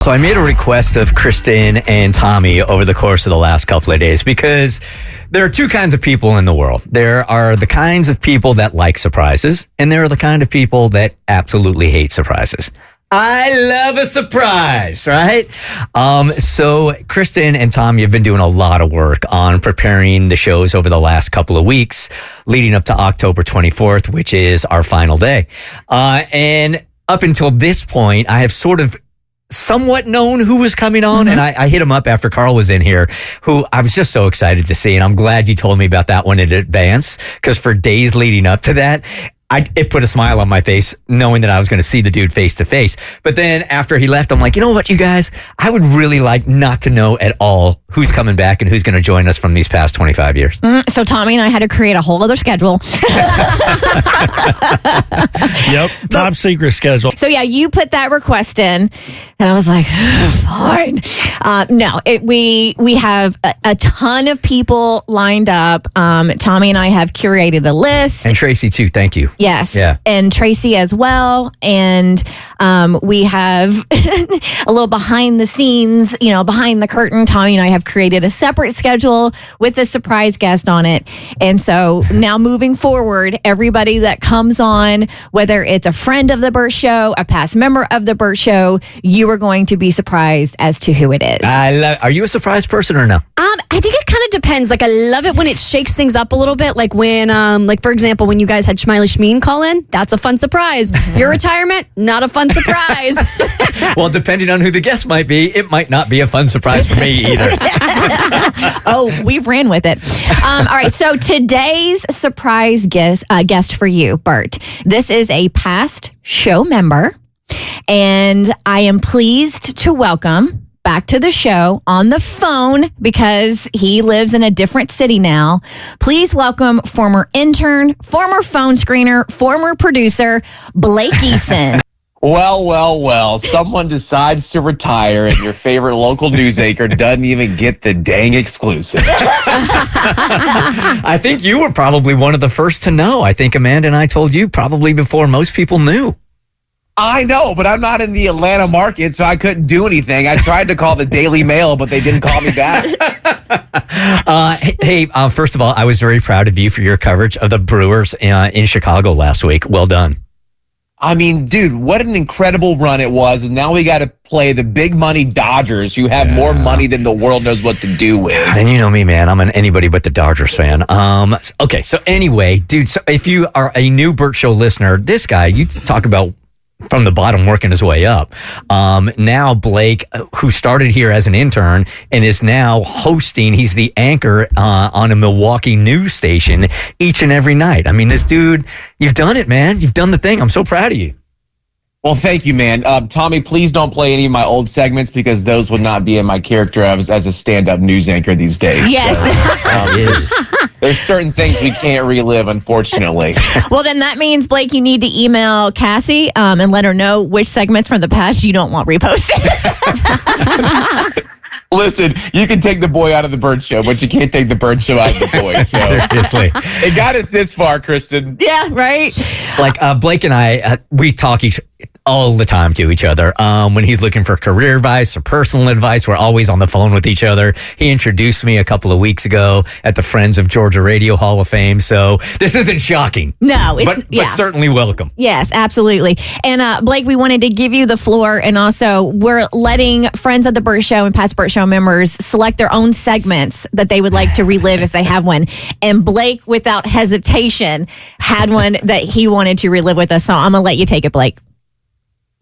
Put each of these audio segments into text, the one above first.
So I made a request of Kristen and Tommy over the course of the last couple of days because there are two kinds of people in the world. There are the kinds of people that like surprises, and there are the kind of people that absolutely hate surprises. I love a surprise, right? So Kristen and Tommy have been doing a lot of work on preparing the shows over the last couple of weeks leading up to October 24th, which is our final day. And up until this point, I have sort of somewhat known who was coming on, and I hit him up after Carl was in here, who I was just so excited to see, and I'm glad you told me about that one in advance, because for days leading up to that, it put a smile on my face knowing that I was going to see the dude face to face. But then after he left, I'm like, you know what, you guys, I would really like not to know at all who's coming back and who's going to join us from these past 25 years. So Tommy and I had to create a whole other schedule. Yep, top secret schedule. So yeah, you put that request in, and I was like, fine. We have a ton of people lined up. Tommy and I have curated a list. And Tracy too, thank you. Yes. Yeah. And Tracy as well. And we have a little behind the scenes, behind the curtain. Tommy and I have created a separate schedule with a surprise guest on it. And so now moving forward, everybody that comes on, whether it's a friend of the Bert Show, a past member of the Bert Show, you are going to be surprised as to who it is. Are you a surprise person or no? I think it kind of depends. Like, I love it when it shakes things up a little bit. Like when, for example, when you guys had Schmiley Schmeen call in, that's a fun surprise. Your retirement, not a fun surprise. Well, depending on who the guest might be, it might not be a fun surprise for me either. Oh, we've ran with it. All right. So today's surprise guest for you, Bert. This is a past show member, and I am pleased to welcome back to the show on the phone because he lives in a different city now. Please welcome former intern, former phone screener, former producer, Blake Eason. Well. Someone decides to retire and your favorite local news anchor doesn't even get the dang exclusive. I think you were probably one of the first to know. I think Amanda and I told you probably before most people knew. I know, but I'm not in the Atlanta market, so I couldn't do anything. I tried to call the Daily Mail, but they didn't call me back. First of all, I was very proud of you for your coverage of the Brewers in Chicago last week. Well done. I mean, dude, what an incredible run it was. And now we got to play the big money Dodgers, who have more money than the world knows what to do with. And you know me, man. I'm an anybody but the Dodgers fan. Okay, so anyway, dude, so if you are a new Bert Show listener, this guy, you talk about from the bottom working his way up. Now Blake, who started here as an intern and is now hosting, he's the anchor on a Milwaukee news station each and every night. I mean, this dude, you've done it, man. You've done the thing. I'm so proud of you. Well, thank you, man. Tommy, please don't play any of my old segments because those would not be in my character as a stand-up news anchor these days. Yes. So, there's certain things we can't relive, unfortunately. Well, then that means, Blake, you need to email Cassie and let her know which segments from the past you don't want reposted. Listen, you can take the boy out of the Bert Show, but you can't take the Bert Show out of the boy. So. Seriously. It got us this far, Kristen. Yeah, right. Like Blake and I, we talk all the time to each other. When he's looking for career advice or personal advice, we're always on the phone with each other. He introduced me a couple of weeks ago at the Friends of Georgia Radio Hall of Fame. So this isn't shocking. No, it's but certainly welcome. Yes, absolutely. And Blake, we wanted to give you the floor, and also we're letting friends of the Bert Show and past Bert Show members select their own segments that they would like to relive if they have one. And Blake, without hesitation, had one that he wanted to relive with us. So I'm going to let you take it, Blake.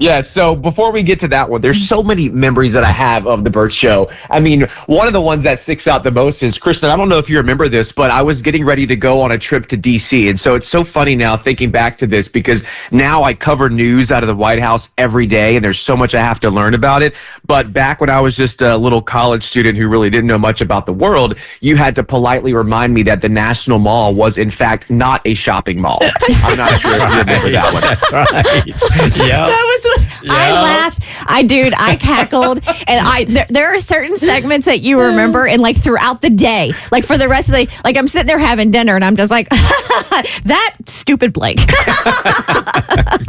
Yeah, so before we get to that one, there's so many memories that I have of the Bert Show. I mean, one of the ones that sticks out the most is, Kristen, I don't know if you remember this, but I was getting ready to go on a trip to D.C. And so it's so funny now thinking back to this because now I cover news out of the White House every day, and there's so much I have to learn about it. But back when I was just a little college student who really didn't know much about the world, you had to politely remind me that the National Mall was, in fact, not a shopping mall. I'm not sure if you remember that one. That's right. Yeah. That was I laughed. I cackled. And there are certain segments that you remember and like throughout the day, like for the rest of the day, like I'm sitting there having dinner and I'm just like, that stupid Blake.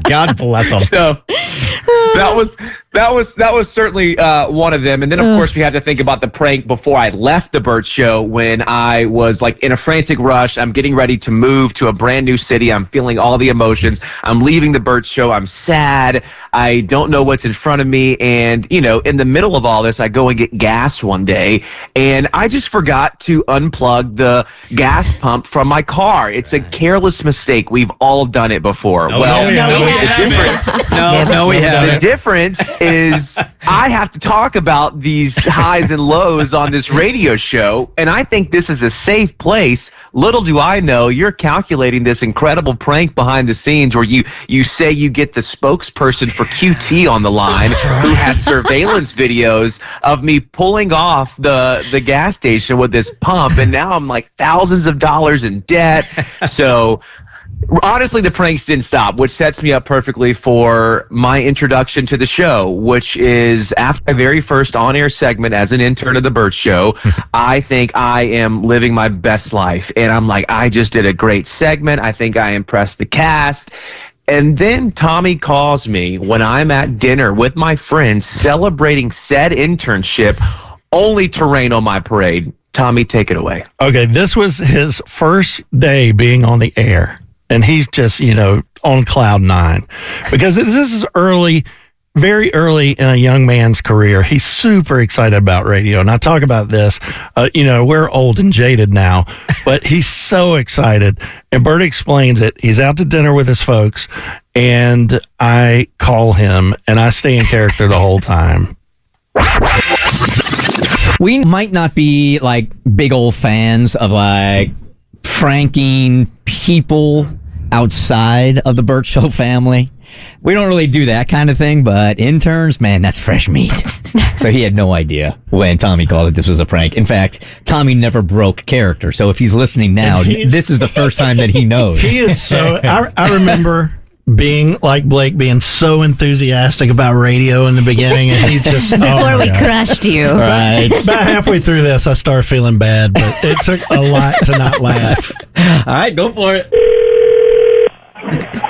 God bless him. So that was certainly one of them. And then of course we have to think about the prank before I left the Bert Show when I was like in a frantic rush. I'm getting ready to move to a brand new city. I'm feeling all the emotions. I'm leaving the Bert Show. I'm sad. I don't know what's in front of me. And, you know, in the middle of all this, I go and get gas one day and I just forgot to unplug the gas pump from my car. It's a careless mistake. We've all done it before. No, we haven't. The difference is I have to talk about these highs and lows on this radio show, and I think this is a safe place. Little do I know, you're calculating this incredible prank behind the scenes where you say you get the spokesperson for QT on the line who has surveillance videos of me pulling off the gas station with this pump, and now I'm like thousands of dollars in debt. So honestly, the pranks didn't stop, which sets me up perfectly for my introduction to the show, which is after my very first on-air segment as an intern of the Bert Show. I think I am living my best life. And I'm like, I just did a great segment. I think I impressed the cast. And then Tommy calls me when I'm at dinner with my friends celebrating said internship, only to rain on my parade. Tommy, take it away. Okay, this was his first day being on the air. And he's just, on cloud nine because this is early, very early in a young man's career. He's super excited about radio. And I talk about this, we're old and jaded now, but he's so excited. And Bert explains it. He's out to dinner with his folks and I call him and I stay in character the whole time. We might not be like big old fans of like pranking people outside of the Bert Show family. We don't really do that kind of thing, but interns, man, that's fresh meat. So he had no idea when Tommy called it this was a prank. In fact, Tommy never broke character. So if he's listening now, this is the first time that he knows. He is so, I remember being like Blake, being so enthusiastic about radio in the beginning, and he just before we crushed you. Right. About halfway through this, I started feeling bad, but it took a lot to not laugh. All right, go for it.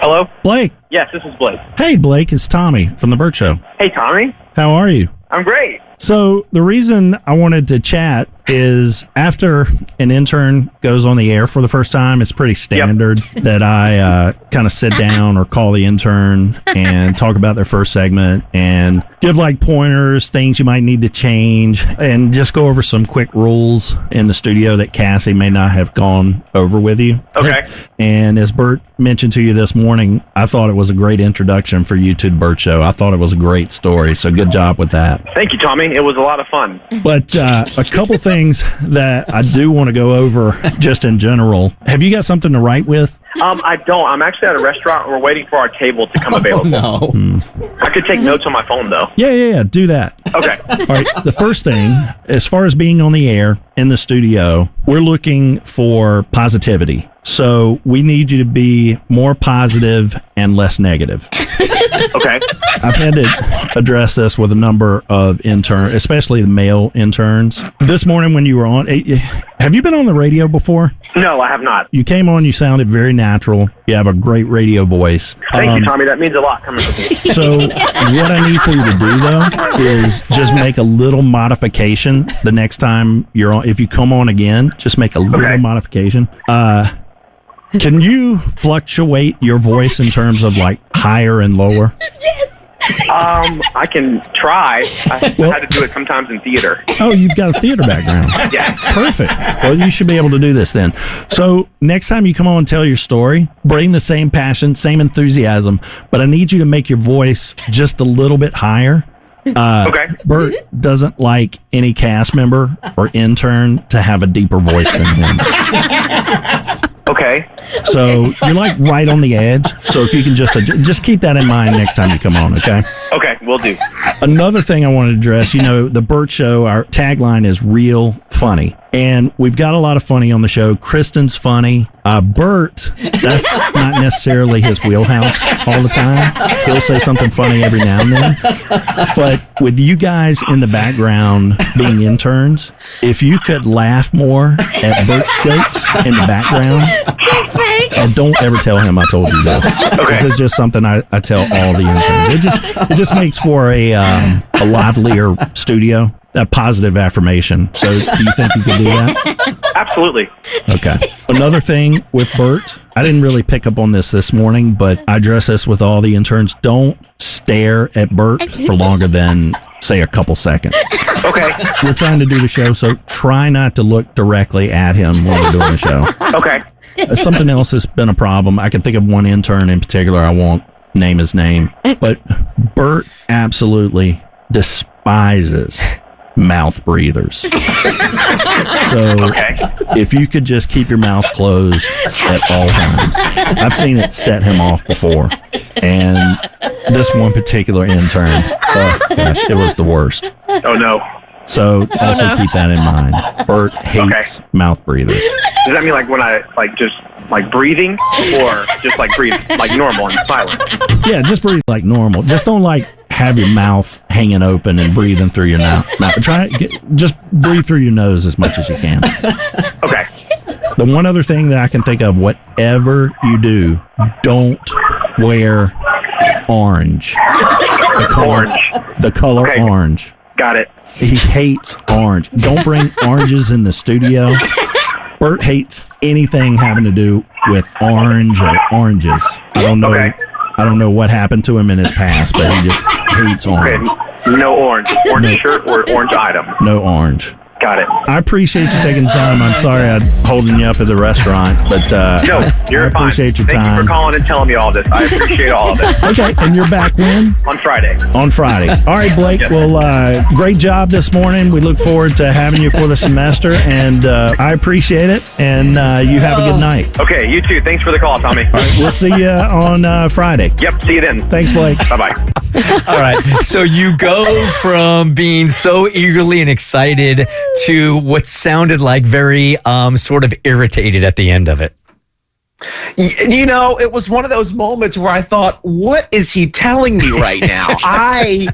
Hello? Blake. Yes, this is Blake. Hey, Blake, it's Tommy from the Bert Show. Hey, Tommy. How are you? I'm great. So the reason I wanted to chat is after an intern goes on the air for the first time, it's pretty standard that I kind of sit down or call the intern and talk about their first segment and give like pointers, things you might need to change, and just go over some quick rules in the studio that Cassie may not have gone over with you. Okay. And as Bert mentioned to you this morning, I thought it was a great introduction for you to the Bert Show. I thought it was a great story, so good job with that. Thank you, Tommy. It was a lot of fun. But a couple things that I do want to go over just in general. Have you got something to write with? I don't. I'm actually at a restaurant. We're waiting for our table to come available. Oh, no. I could take notes on my phone, though. Yeah, do that. Okay. All right, the first thing, as far as being on the air in the studio, we're looking for positivity. So we need you to be more positive and less negative. Okay. I've had to address this with a number of interns, especially the male interns. This morning when you were on, have you been on the radio before? No, I have not. You came on, you sounded very natural. You have a great radio voice. Thank you, Tommy. That means a lot coming from me. So what I need for you to do, though, is just make a little modification the next time you're on. If you come on again, just make a little modification. Can you fluctuate your voice in terms of like higher and lower? I can try. I had to do it sometimes in theater. Oh, you've got a theater background. Yeah. Perfect. Well, you should be able to do this then. So next time you come on and tell your story, bring the same passion, same enthusiasm, but I need you to make your voice just a little bit higher. Okay. Bert doesn't like any cast member or intern to have a deeper voice than him. Okay. So you're like right on the edge. So if you can just keep that in mind next time you come on, okay? Okay. Will do. Another thing I wanted to address, the Bert Show, our tagline is real funny. And we've got a lot of funny on the show. Kristen's funny. Bert, that's not necessarily his wheelhouse all the time. He'll say something funny every now and then. But with you guys in the background being interns, if you could laugh more at Bert's jokes in the background, and don't ever tell him I told you this. This is just something I tell all the interns. It just makes for a livelier studio, a positive affirmation. So do you think you could do that? Absolutely. Okay. Another thing with Bert, I didn't really pick up on this morning, but I address this with all the interns. Don't stare at Bert for longer than, say, a couple seconds. Okay. We're trying to do the show, so try not to look directly at him when we're doing the show. Okay. Something else has been a problem. I can think of one intern in particular. I won't name his name, but Bert absolutely despises mouth breathers. So if you could just keep your mouth closed at all times. I've seen it set him off before. And this one particular intern, oh gosh, it was the worst. Oh, no. So also keep that in mind. Bert hates mouth breathers. Does that mean like when I just breathing, or just breathe like normal and silent? Yeah, just breathe like normal. Just don't have your mouth hanging open and breathing through your mouth. Just breathe through your nose as much as you can. Okay. The one other thing that I can think of, whatever you do, don't wear orange. The color orange. Got it. He hates orange. Don't bring oranges in the studio. Bert hates anything having to do with orange or oranges. I don't know. Okay. I don't know what happened to him in his past, but he just hates orange. Okay. No orange. Orange shirt or orange item. No orange. Got it. I appreciate you taking the time. I'm sorry I'm holding you up at the restaurant, but no, you're I appreciate fine. your time. Thank you for calling and telling me all this. I appreciate all of this. Okay, and you're back when? On Friday. On Friday. All right, Blake. Yes. Well, great job this morning. We look forward to having you for the semester, and I appreciate it. And you have a good night. Okay, you too. Thanks for the call, Tommy. All right, we'll see you on Friday. Yep, see you then. Thanks, Blake. Bye-bye. All right. So you go from being so eagerly and excited to what sounded like very sort of irritated at the end of it. It was one of those moments where I thought, what is he telling me right now? I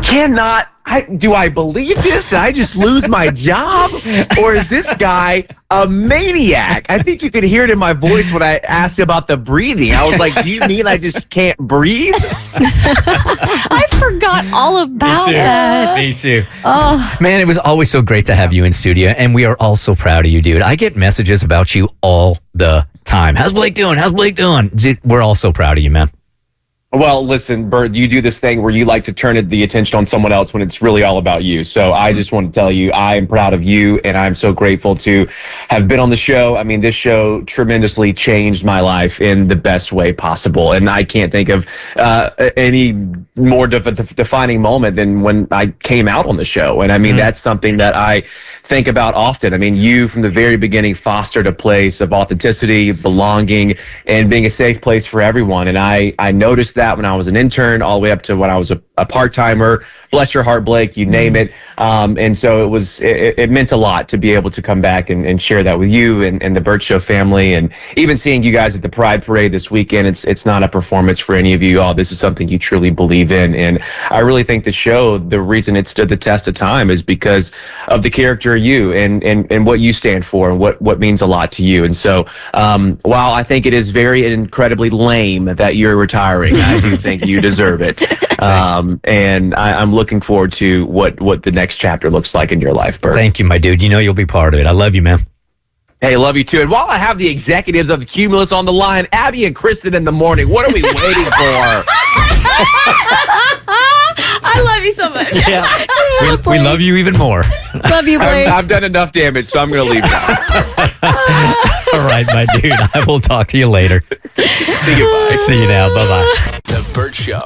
cannot. Do I believe this? Did I just lose my job? Or is this guy a maniac? I think you could hear it in my voice when I asked about the breathing. I was like, do you mean I just can't breathe? I forgot all about that. Me too. Oh. Man, it was always so great to have you in studio, and we are all so proud of you, dude. I get messages about you all the time. How's Blake doing? How's Blake doing? We're all so proud of you, man. Well, listen, Bert, you do this thing where you like to turn the attention on someone else when it's really all about you. So I just want to tell you, I am proud of you, and I'm so grateful to have been on the show. I mean, this show tremendously changed my life in the best way possible. And I can't think of any more defining moment than when I came out on the show. And I mean, that's something that I think about often. I mean, you from the very beginning fostered a place of authenticity, belonging, and being a safe place for everyone. And I noticed that when I was an intern all the way up to when I was a part-timer. Bless your heart, Blake, you name it. And so it meant a lot to be able to come back and share that with you and the Bert Show family. And even seeing you guys at the Pride Parade this weekend, it's not a performance for any of you all. This is something you truly believe in. And I really think the show, the reason it stood the test of time is because of the character of you and what you stand for and what means a lot to you. And so while I think it is very incredibly lame that you're retiring, I do think you deserve it. And I'm looking forward to what the next chapter looks like in your life, Bert. Thank you, my dude. You know you'll be part of it. I love you, man. Hey, love you too. And while I have the executives of the Cumulus on the line, Abby and Kristen in the morning, what are we waiting for? I love you so much. Yeah. We love you even more. Love you, Blake. I've done enough damage, so I'm going to leave now. All right, my dude. I will talk to you later. See you. Bye. See you now. Bye-bye. The Bert Show.